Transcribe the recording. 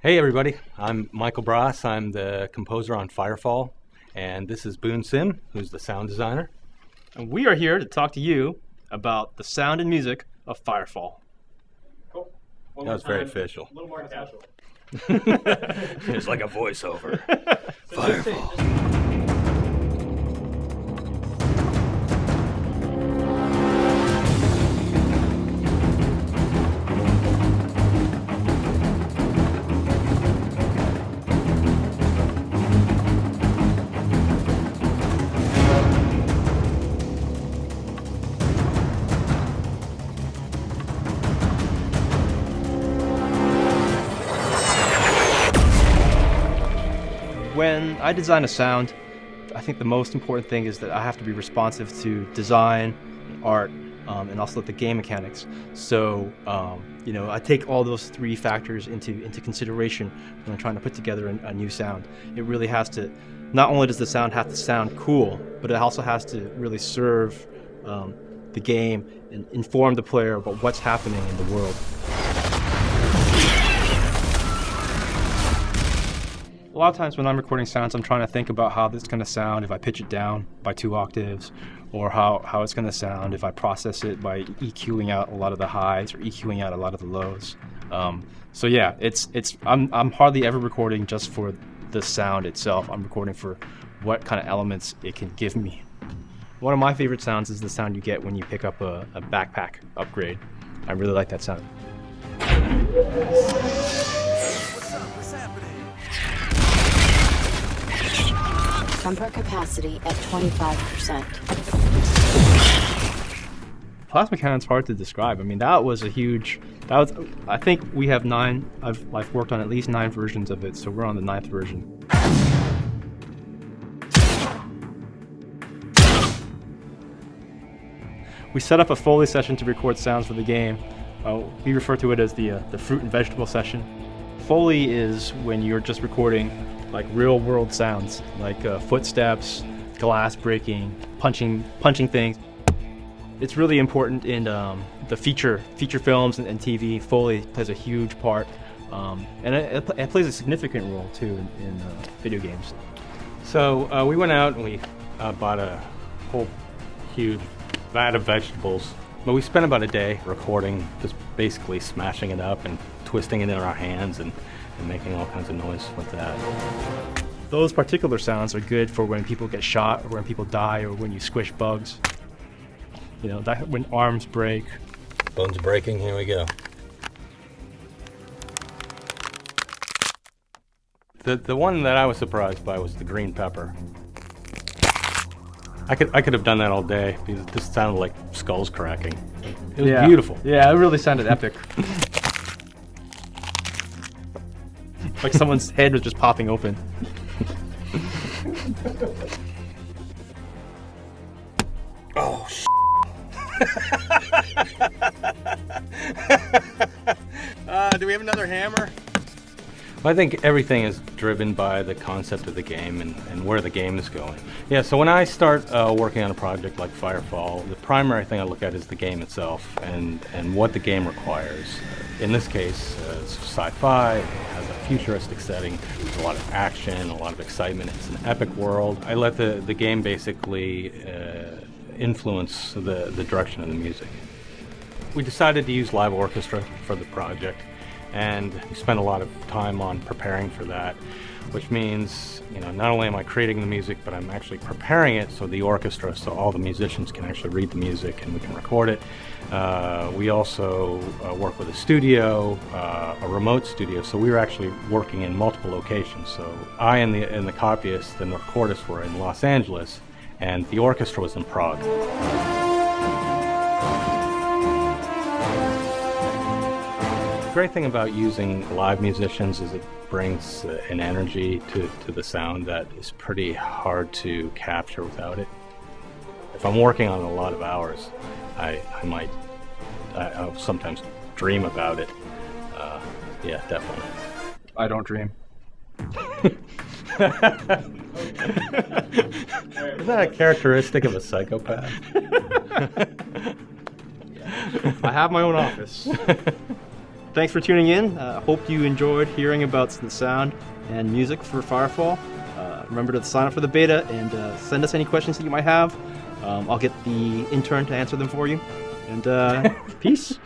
Hey everybody, I'm Michael Brass. I'm the composer on Firefall, and this is Boone Sim, who's the sound designer. And we are here to talk to you about the sound and music of Firefall. Cool. That was very official. A little more casual. It's like a voiceover. Firefall. When I design a sound, I think the most important thing is that I have to be responsive to design, art, and also the game mechanics. So, I take all those three factors into consideration when I'm trying to put together a new sound. It really has to, not only does the sound have to sound cool, but it also has to really serve the game and inform the player about what's happening in the world. A lot of times when I'm recording sounds, I'm trying to think about how this is going to sound if I pitch it down by 2 octaves, or how it's going to sound if I process it by EQing out a lot of the highs or EQing out a lot of the lows. I'm hardly ever recording just for the sound itself. I'm recording for what kind of elements it can give me. One of my favorite sounds is the sound you get when you pick up a backpack upgrade. I really like that sound. Bumper capacity at 25%. Plasma cannon's hard to describe. I mean, I think we have 9. I've worked on at least 9 versions of it, so we're on the 9th version. We set up a Foley session to record sounds for the game. We refer to it as the fruit and vegetable session. Foley is when you're just recording like real world sounds, like footsteps, glass breaking, punching things. It's really important in the feature films and TV. Foley plays a huge part, and it plays a significant role too in video games. So we went out and we bought a whole huge vat of vegetables, but we spent about a day recording, just basically smashing it up and twisting it in our hands and making all kinds of noise with that. Those particular sounds are good for when people get shot, or when people die, or when you squish bugs. When arms break. Bones breaking, here we go. The one that I was surprised by was the green pepper. I could have done that all day because it just sounded like skulls cracking. It was beautiful. Yeah, it really sounded epic. Like someone's head was just popping open. Oh, do we have another hammer? I think everything is driven by the concept of the game and where the game is going. Yeah, so when I start working on a project like Firefall, the primary thing I look at is the game itself and what the game requires. In this case, it's sci-fi, it has a futuristic setting, there's a lot of action, a lot of excitement. It's an epic world. I let the game basically influence the direction of the music. We decided to use live orchestra for the project, and we spent a lot of time on preparing for that, which means, not only am I creating the music, but I'm actually preparing it so the orchestra, so all the musicians can actually read the music and we can record it. We also work with a studio, a remote studio, so we were actually working in multiple locations. So I and the copyist and the recordist were in Los Angeles, and the orchestra was in Prague. The great thing about using live musicians is it brings an energy to the sound that is pretty hard to capture without it. If I'm working on a lot of hours, I'll sometimes dream about it. Yeah, definitely. I don't dream. Isn't that a characteristic of a psychopath? I have my own office. thanks for tuning in. Hope you enjoyed hearing about the sound and music for Firefall. Remember to sign up for the beta and send us any questions that you might have. I'll get the intern to answer them for you. And peace.